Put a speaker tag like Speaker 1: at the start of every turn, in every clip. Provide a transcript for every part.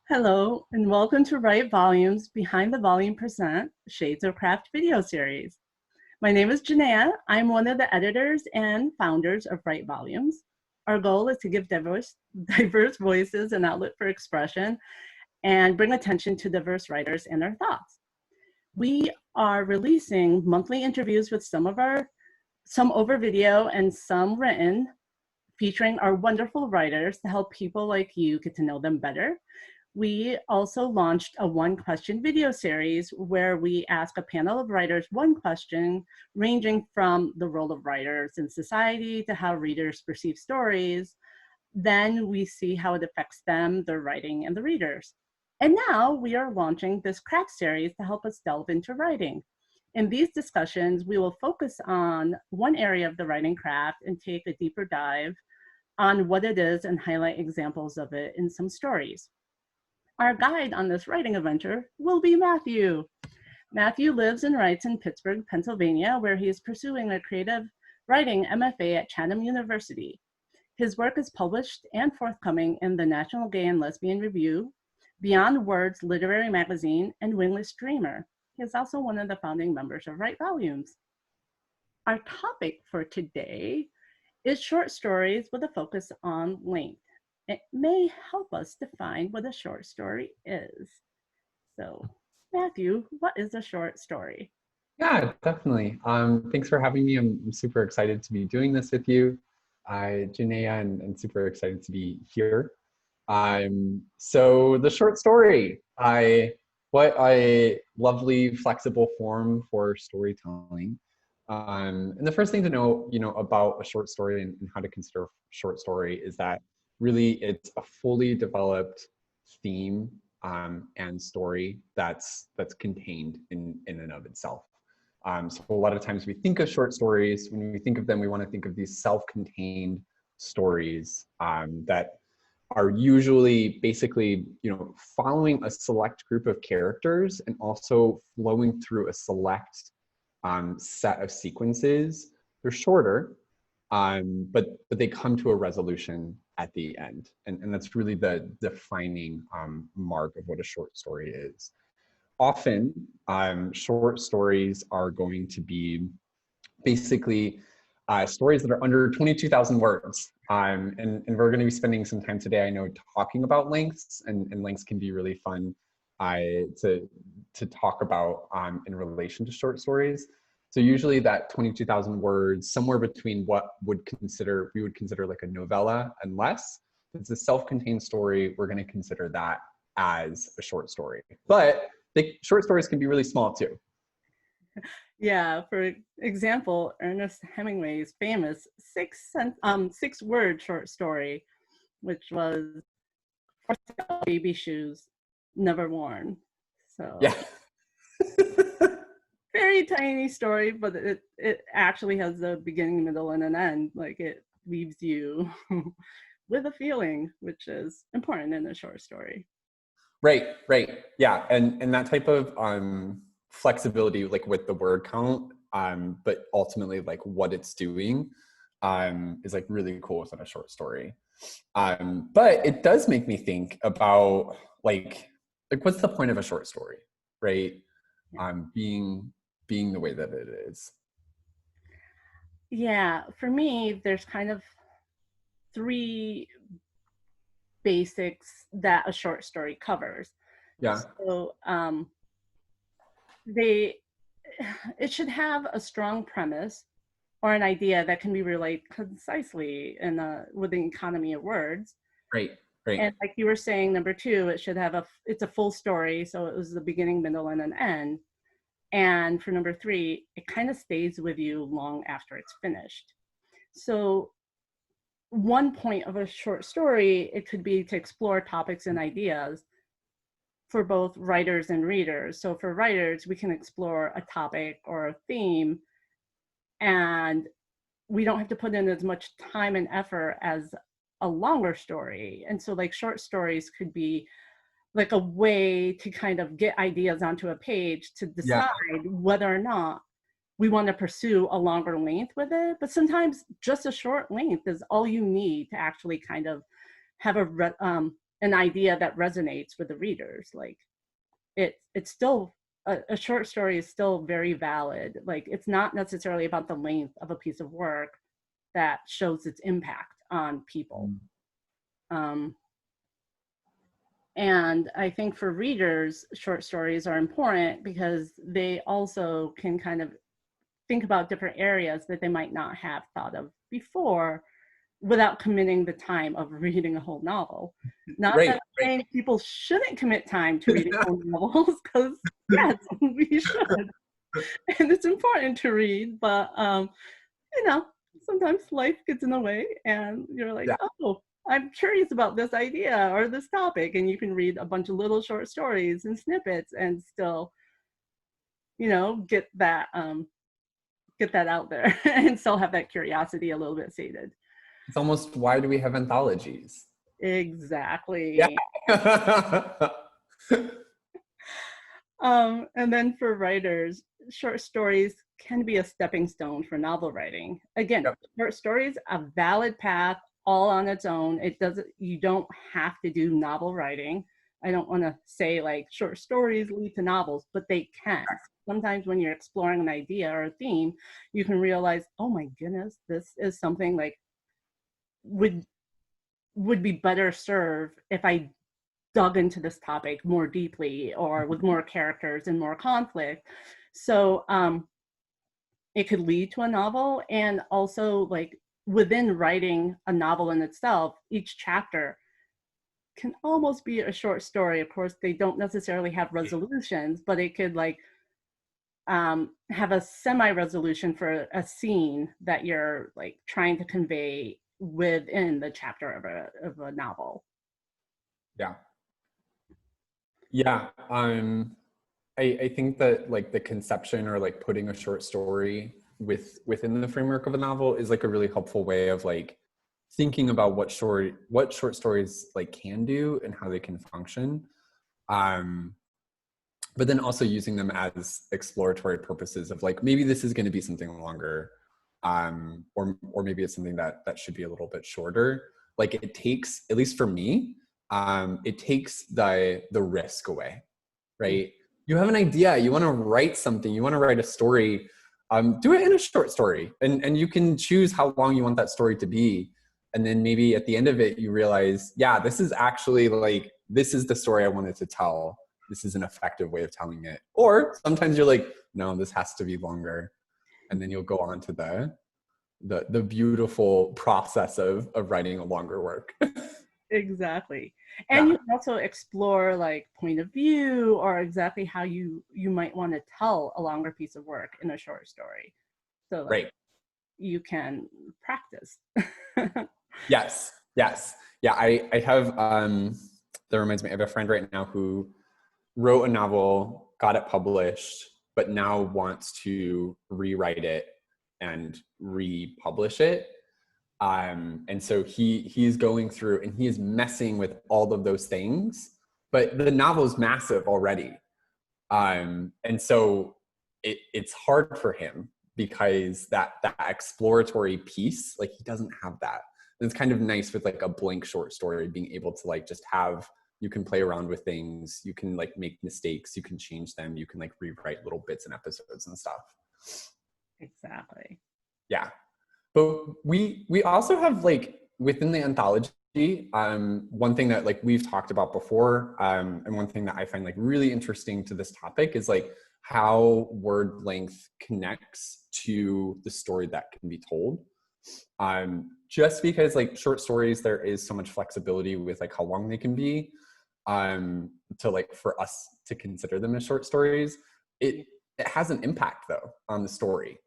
Speaker 1: Hello, and welcome to Write Volumes Behind the Volume Present Shades of Craft video series. My name is Janaea. I'm one of the editors and founders of Write Volumes. Our goal is to give diverse voices an outlet for expression and bring attention to diverse writers and their thoughts. We are releasing monthly interviews with some over video and some written, featuring our wonderful writers to help people like you get to know them better. We also launched a one-question video series where we ask a panel of writers one question ranging from the role of writers in society to how readers perceive stories. Then we see how it affects them, their writing, and the readers. And now we are launching this craft series to help us delve into writing. In these discussions, we will focus on one area of the writing craft and take a deeper dive on what it is and highlight examples of it in some stories. Our guide on this writing adventure will be Matthew. Matthew lives and writes in Pittsburgh, Pennsylvania, where he is pursuing a creative writing MFA at Chatham University. His work is published and forthcoming in the National Gay and Lesbian Review, Beyond Words Literary Magazine, and Wingless Dreamer. He is also one of the founding members of Write Volumes. Our topic for today is short stories with a focus on length. It may help us define what a short story is. So, Matthew, what is a short story?
Speaker 2: Yeah, definitely. Thanks for having me. I'm super excited to be doing this with you, Janaea, and super excited to be here. So the short story, what a lovely, flexible form for storytelling. And the first thing to know, about a short story and how to consider a short story is that really it's a fully developed theme and story that's contained in and of itself. So a lot of times we think of short stories, when we think of them, we want to think of these self-contained stories that are usually basically, following a select group of characters and also flowing through a select set of sequences. They're shorter, but they come to a resolution at the end. And that's really the defining mark of what a short story is. Often, short stories are going to be basically stories that are under 22,000 words. And we're going to be spending some time today, I know, talking about lengths, and lengths can be really fun to talk about in relation to short stories. So usually that 22,000 words, somewhere between what we would consider like a novella and less. It's a self-contained story. We're going to consider that as a short story. But the short stories can be really small too.
Speaker 1: Yeah, for example, Ernest Hemingway's famous six-word short story, which was "For Sale, Baby Shoes Never Worn." So
Speaker 2: yeah.
Speaker 1: Very tiny story, but it actually has a beginning, middle, and an end. Like, it leaves you with a feeling, which is important in a short story.
Speaker 2: Right. Yeah, and that type of flexibility, like with the word count, but ultimately like what it's doing, is like really cool within a short story. But it does make me think about like what's the point of a short story, right? Being the way that it is.
Speaker 1: Yeah, for me, there's kind of three basics that a short story covers.
Speaker 2: Yeah.
Speaker 1: So it should have a strong premise or an idea that can be relayed concisely with an economy of words.
Speaker 2: Right.
Speaker 1: And like you were saying, number two, it should have it's a full story. So it was the beginning, middle, and an end. And for number three, it kind of stays with you long after it's finished. So one point of a short story, it could be to explore topics and ideas for both writers and readers. So for writers, we can explore a topic or a theme, and we don't have to put in as much time and effort as a longer story. And so like short stories could be like a way to kind of get ideas onto a page to decide whether or not we want to pursue a longer length with it, but sometimes just a short length is all you need to actually kind of have an idea that resonates with the readers. Like it's still a short story is still very valid. Like it's not necessarily about the length of a piece of work that shows its impact on people. And I think for readers, short stories are important because they also can kind of think about different areas that they might not have thought of before without committing the time of reading a whole novel. Not that I'm saying people shouldn't commit time to reading whole novels, because yes, we should. And it's important to read, but you know, sometimes life gets in the way and you're like, oh, I'm curious about this idea or this topic, and you can read a bunch of little short stories and snippets and still, you know, get that out there and still have that curiosity a little bit sated.
Speaker 2: It's almost, why do we have anthologies?
Speaker 1: Exactly.
Speaker 2: Yeah.
Speaker 1: And then for writers, short stories can be a stepping stone for novel writing. Again, short stories, a valid path all on its own. You don't have to do novel writing. I don't want to say like short stories lead to novels, but they can. Sometimes when you're exploring an idea or a theme, you can realize, oh my goodness, this is something like would be better served if I dug into this topic more deeply or with more characters and more conflict. So it could lead to a novel. And also, like, within writing a novel in itself, each chapter can almost be a short story. Of course, they don't necessarily have resolutions, but it could like have a semi-resolution for a scene that you're like trying to convey within the chapter of a novel.
Speaker 2: Yeah. I think that like the conception or like putting a short story within the framework of a novel is like a really helpful way of like thinking about what short stories like can do and how they can function. But then also using them as exploratory purposes of like, maybe this is going to be something longer, or maybe it's something that should be a little bit shorter. Like it takes, at least for me, it takes the risk away, right? You have an idea, you want to write something, you want to write a story, do it in a short story, and you can choose how long you want that story to be. And then maybe at the end of it, you realize, yeah, this is actually like, this is the story I wanted to tell. This is an effective way of telling it. Or sometimes you're like, no, this has to be longer. And then you'll go on to the beautiful process of writing a longer work.
Speaker 1: Exactly. And you can also explore like point of view or exactly how you might want to tell a longer piece of work in a short story. So like you can practice.
Speaker 2: Yes. Yeah, I have, that reminds me, I have a friend right now who wrote a novel, got it published, but now wants to rewrite it and republish it. And so he's going through and he is messing with all of those things, but the novel's massive already. And so it's hard for him because that exploratory piece, like he doesn't have that. And it's kind of nice with like a blank short story, being able to like just have, you can play around with things, you can like make mistakes, you can change them, you can like rewrite little bits and episodes and stuff.
Speaker 1: Exactly.
Speaker 2: Yeah. But we also have like within the anthology, one thing that like we've talked about before, and one thing that I find like really interesting to this topic is like how word length connects to the story that can be told. Just because like short stories, there is so much flexibility with like how long they can be, to like for us to consider them as short stories. It has an impact though on the story.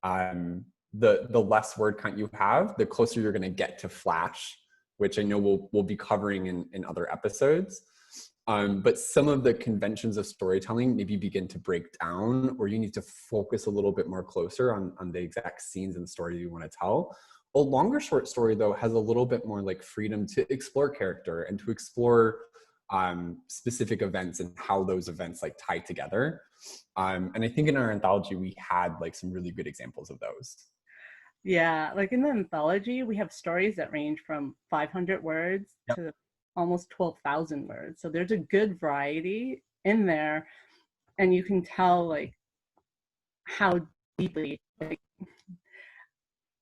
Speaker 2: The less word count you have, the closer you're going to get to flash, which I know we'll be covering in other episodes. But some of the conventions of storytelling maybe begin to break down, or you need to focus a little bit more closer on the exact scenes in the story you want to tell. A longer short story though has a little bit more like freedom to explore character and to explore specific events and how those events like tie together. And I think in our anthology, we had like some really good examples of those.
Speaker 1: Yeah, like in the anthology, we have stories that range from 500 words
Speaker 2: Yep.
Speaker 1: to almost 12,000 words. So there's a good variety in there, and you can tell like how deeply, like,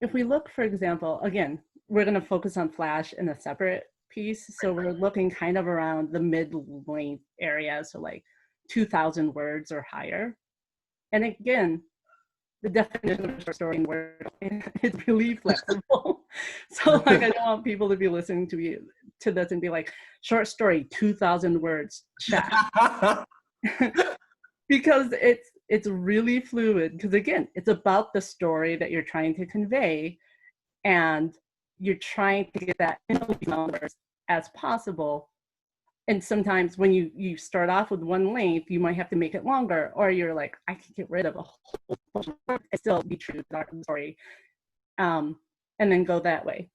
Speaker 1: if we look, for example, again, we're going to focus on Flash in a separate piece. So we're looking kind of around the mid-length area, so like 2,000 words or higher. And again, the definition of a short story in word is really flexible. So like I don't want people to be listening to this and be like, short story, 2,000 words, check. Because it's really fluid. Because again, it's about the story that you're trying to convey, and you're trying to get that in as numbers as possible. And sometimes when you start off with one length, you might have to make it longer, or you're like, I can get rid of a whole bunch of words and still be true to our story, and then go that way.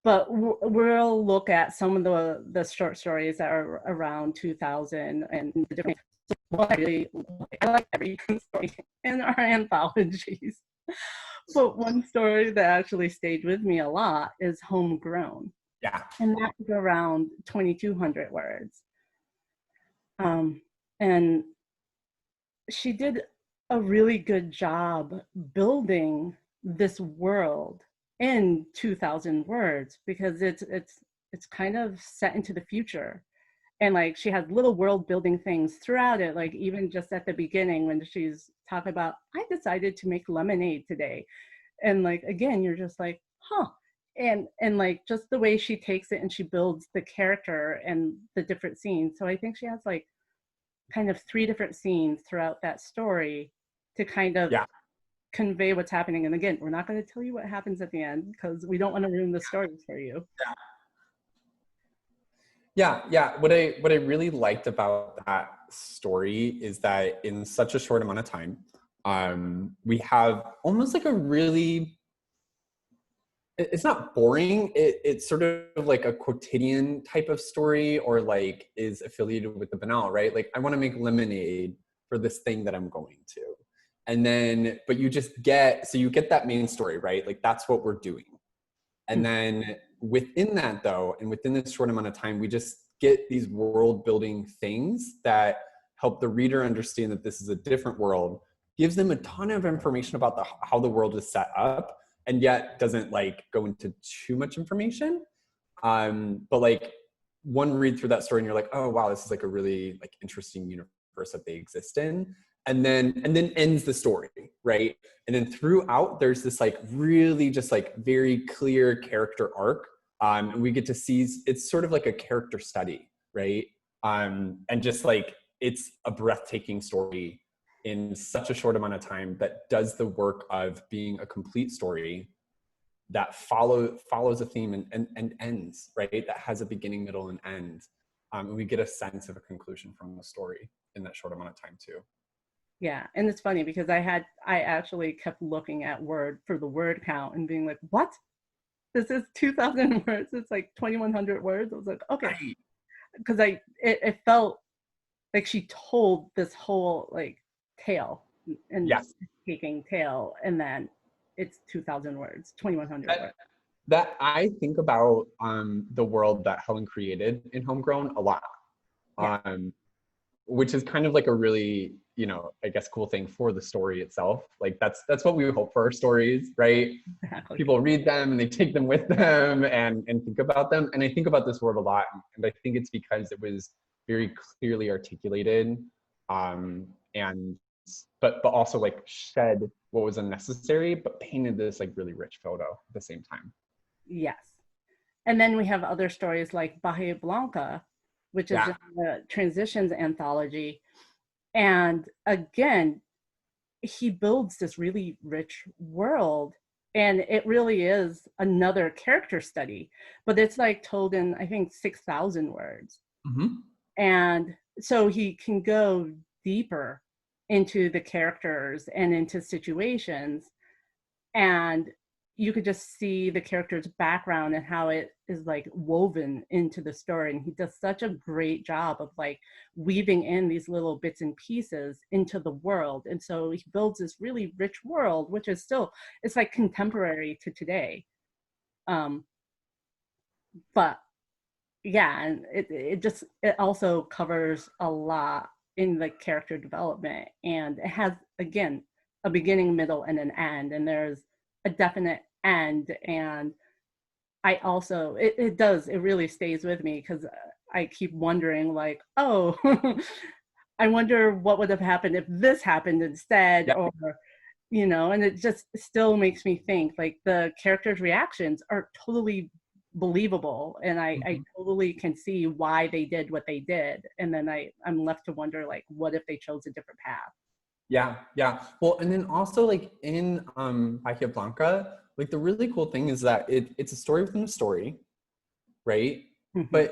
Speaker 1: But we'll look at some of the short stories that are around 2,000 and the different. I like every story in our anthologies. But one story that actually stayed with me a lot is Homegrown.
Speaker 2: Yeah.
Speaker 1: And that's around 2,200 words. And she did a really good job building this world in 2,000 words, because it's kind of set into the future. And like she has little world building things throughout it, like even just at the beginning when she's talking about, I decided to make lemonade today. And like, again, you're just like, huh. And like just the way she takes it and she builds the character and the different scenes. So I think she has like kind of 3 different scenes throughout that story to kind of convey what's happening. And again, we're not going to tell you what happens at the end because we don't want to ruin the story for you.
Speaker 2: Yeah. What I really liked about that story is that in such a short amount of time, we have almost like a really, it's not boring. It's sort of like a quotidian type of story, or like is affiliated with the banal, right? Like I want to make lemonade for this thing that I'm going to. And then, but you get that main story, right? Like that's what we're doing. And then within that though, and within this short amount of time, we just get these world building things that help the reader understand that this is a different world, gives them a ton of information about how the world is set up, and yet doesn't like go into too much information. But like one read through that story and you're like, oh wow, this is like a really like interesting universe that they exist in. And then ends the story, right? And then throughout there's this like really just like very clear character arc. And we get to see, it's sort of like a character study, right? And just like, it's a breathtaking story in such a short amount of time that does the work of being a complete story that follows a theme and ends, right? That has a beginning, middle, and end. And we get a sense of a conclusion from the story in that short amount of time too.
Speaker 1: Yeah, and it's funny because I actually kept looking at the word count and being like, what? This is 2,000 words. It's like 2,100 words. I was like, okay. Because it felt like she told this whole like tale and taking tale, and then it's 2,000 words, 2,100 words.
Speaker 2: That I think about the world that Helen created in Homegrown a lot. Which is kind of like a really, I guess, cool thing for the story itself. Like that's what we hope for our stories, right? Exactly. People read them and they take them with them and think about them. And I think about this world a lot. And I think it's because it was very clearly articulated, but also like shed what was unnecessary, but painted this like really rich photo at the same time.
Speaker 1: Yes. And then we have other stories like Bahia Blanca, which is in the Transitions anthology. And again, he builds this really rich world, and it really is another character study, but it's like told in, I think, 6,000 words. And so he can go deeper into the characters and into situations, and you could just see the character's background and how it is like woven into the story. And he does such a great job of like weaving in these little bits and pieces into the world. And so he builds this really rich world, which is still, it's like contemporary to today. But yeah, and it also covers a lot in the character development, and it has, again, a beginning, middle, and an end, and there's a definite end. And I also, it really stays with me because I keep wondering like, oh, I wonder what would have happened if this happened instead.
Speaker 2: Yeah.
Speaker 1: Or and it just still makes me think like the characters' reactions are totally believable, and I totally can see why they did what they did. And then I'm left to wonder like, what if they chose a different path?
Speaker 2: Yeah. Well, and then also like in Bahia Blanca, like the really cool thing is that it's a story within a story, right?
Speaker 1: Mm-hmm.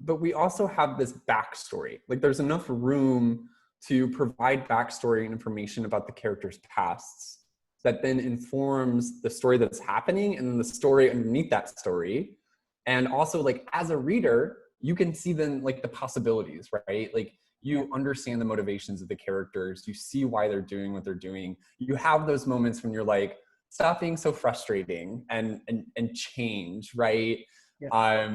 Speaker 2: But we also have this backstory. Like there's enough room to provide backstory and information about the characters' pasts that then informs the story that's happening and then the story underneath that story. And also like as a reader, you can see then like the possibilities, right? Like you understand the motivations of the characters, you see why they're doing what they're doing. You have those moments when you're like, stop being so frustrating and change, right?
Speaker 1: Yeah.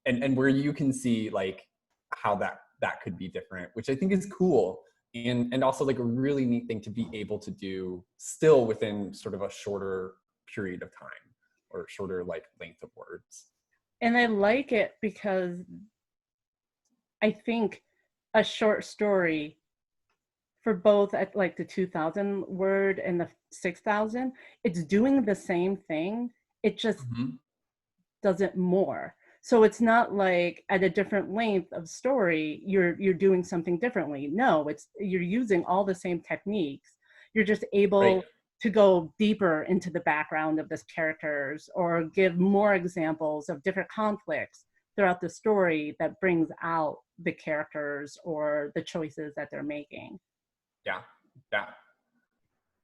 Speaker 2: And where you can see like how that could be different, which I think is cool. And also like a really neat thing to be able to do still within sort of a shorter period of time or shorter like length of words.
Speaker 1: And I like it because I think a short story for both at like the 2000 word and the 6000, it's doing the same thing. It just does it more. So it's not like at a different length of story, you're doing something differently. No, you're using all the same techniques. You're just able to go deeper into the background of this characters or give more examples of different conflicts throughout the story that brings out the characters or the choices that they're making.
Speaker 2: Yeah.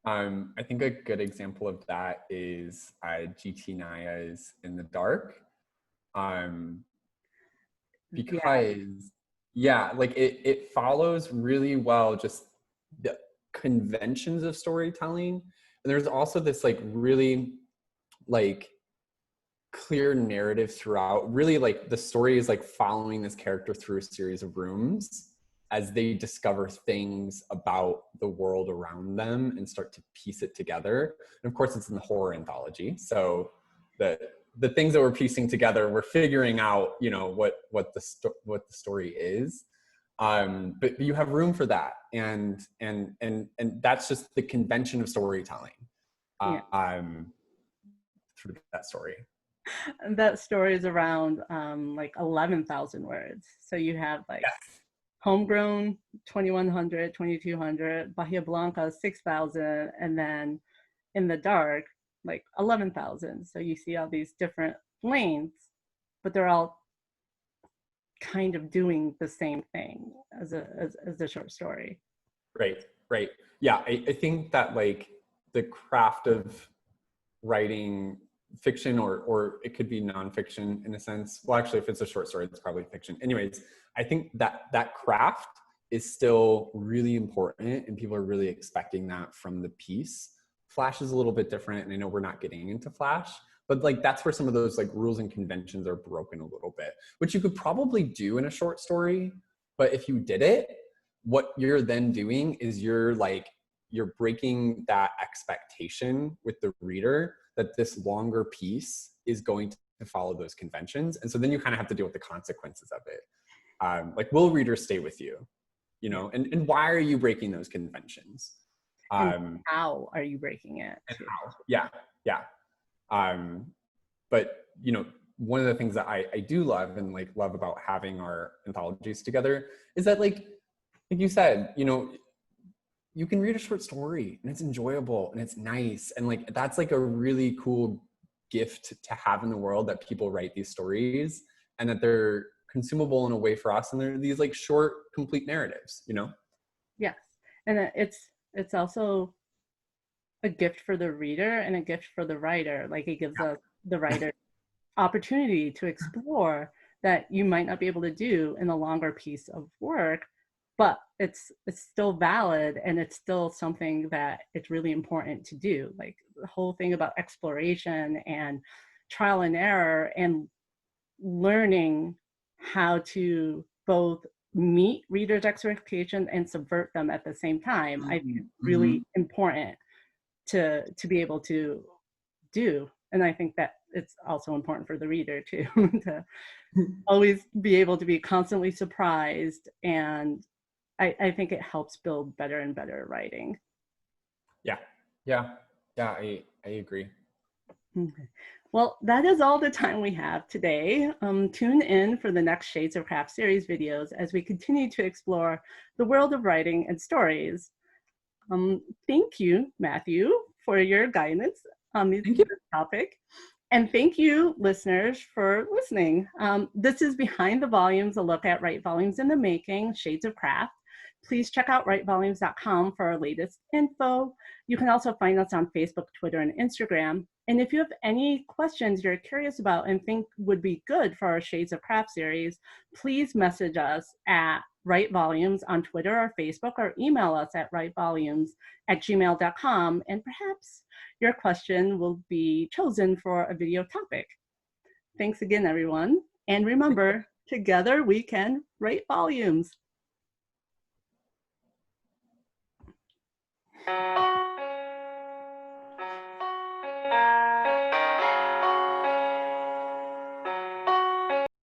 Speaker 2: I think a good example of that is GT Naya's In the Dark. Because like it follows really well just the conventions of storytelling. And there's also this like really like clear narrative throughout. Really like the story is like following this character through a series of rooms as they discover things about the world around them and start to piece it together. And of course it's in the horror anthology. So the things that we're piecing together, we're figuring out, what the story is. But you have room for that. And that's just the convention of storytelling. Through that story.
Speaker 1: That story is around like 11,000 words. So you have like Homegrown 2100, 2200, Bahia Blanca 6,000, and then In the Dark like 11,000. So you see all these different lengths, but they're all kind of doing the same thing as a short story.
Speaker 2: Right. Yeah, I think that like the craft of writing fiction or it could be nonfiction in a sense. Well, actually, if it's a short story, it's probably fiction. Anyways, I think that craft is still really important and people are really expecting that from the piece. Flash is a little bit different, and I know we're not getting into Flash, but like that's where some of those like rules and conventions are broken a little bit, which you could probably do in a short story. But if you did it, what you're then doing is you're breaking that expectation with the reader that this longer piece is going to follow those conventions. And so then you kind of have to deal with the consequences of it. Like, will readers stay with you? And why are you breaking those conventions?
Speaker 1: And how are you breaking it?
Speaker 2: And how? Yeah. But, one of the things that I do love and like love about having our anthologies together is that like you said, you can read a short story and it's enjoyable and it's nice. And like, that's like a really cool gift to have in the world, that people write these stories and that they're consumable in a way for us. And they're these like short, complete narratives,
Speaker 1: Yes. And it's also a gift for the reader and a gift for the writer. Like it gives us the writer opportunity to explore that you might not be able to do in a longer piece of work, but it's still valid, and it's still something that it's really important to do. Like the whole thing about exploration and trial and error and learning how to both meet readers' expectations and subvert them at the same time, I think it's really important to be able to do. And I think that it's also important for the reader too, to always be able to be constantly surprised. And I think it helps build better and better writing.
Speaker 2: Yeah, I agree.
Speaker 1: Okay. Well, that is all the time we have today. Tune in for the next Shades of Craft series videos as we continue to explore the world of writing and stories. Thank you, Matthew, for your guidance on this topic. And thank you, listeners, for listening. This is Behind the Volumes, a look at Write Volumes in the Making, Shades of Craft. Please check out writevolumes.com for our latest info. You can also find us on Facebook, Twitter, and Instagram. And if you have any questions you're curious about and think would be good for our Shades of Craft series, please message us at Write Volumes on Twitter or Facebook, or email us at writevolumes@gmail.com, and perhaps your question will be chosen for a video topic. Thanks again, everyone. And remember, together we can write volumes.